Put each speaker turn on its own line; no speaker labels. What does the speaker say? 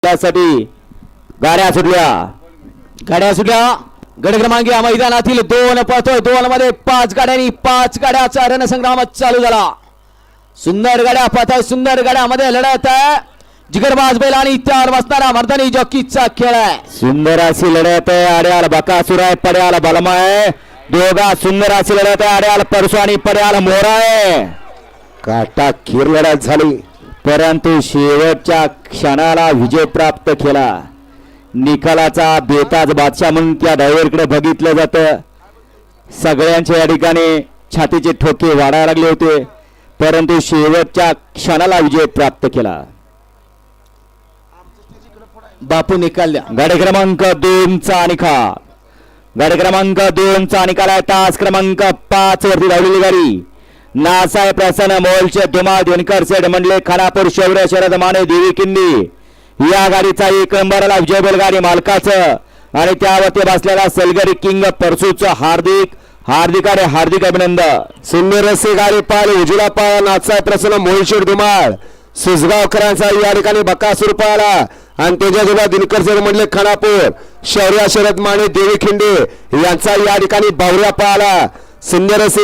त्यासाठी गाड्या सुटल्या गड क्रमांक या मैदानातील 2 पळतोय 2 मध्ये 5 गाड्यांनी 5 गाड्याचा रणसंग्राम चालू झाला. सुंदर गाड्या पळताय सुंदर गाड्यामध्ये लढत आहे जिगरबाज बैल आणि त्यावर बसणारा मर्दानी जॉकीचा खेळ आहे.
सुंदर अशी लढत आहे. आड्याल बकासूर आहे पड्याल बलमा आहे. दोघा सुंदर अशी लढत आहे. आड्याल परसू आणि पड्याल मोरा आहे.
काटा खीर लढत झाली
परंतु शेवटच्या क्षणाला विजय प्राप्त केला. निकालाचा बेताज बादशाह म्हणून त्या ड्रायव्हरकडे बघितलं जातं. सगळ्यांच्या या ठिकाणी छातीचे ठोके वाढायला लागले होते परंतु शेवटच्या क्षणाला विजय प्राप्त केला.
बापू निकाल द्या.
गाडी क्रमांक 2 चा निकाल. गाडी क्रमांक 2 चा निकाल आहे. तास क्रमांक 5 वरती धावलेली गाडी नासाहेब प्रसन्न मोलचे धुमाळ दिनकर सेड मंडले खानापूर शौर्य शरद माने देवी किंदी या गाडीचा 1 नंबरला विजय बैलगाडी मालकाचं आणि त्यावरती बसलेला सलगरी किंग परसूचं हार्दिक अभिनंदन.
सुंदर असे गाडी पाहिली उजला पाळा नाथसाहेब प्रसन्न मोहिशेड धुमाळ सुसगावकरांचा या ठिकाणी बकासूर पाळला आणि त्याच्यासोबत दिनकर सेड मंडले खानापूर शौर्य शरद माने देवी खिंडे यांचा या ठिकाणी बावऱ्या पाळला. सुंदर असे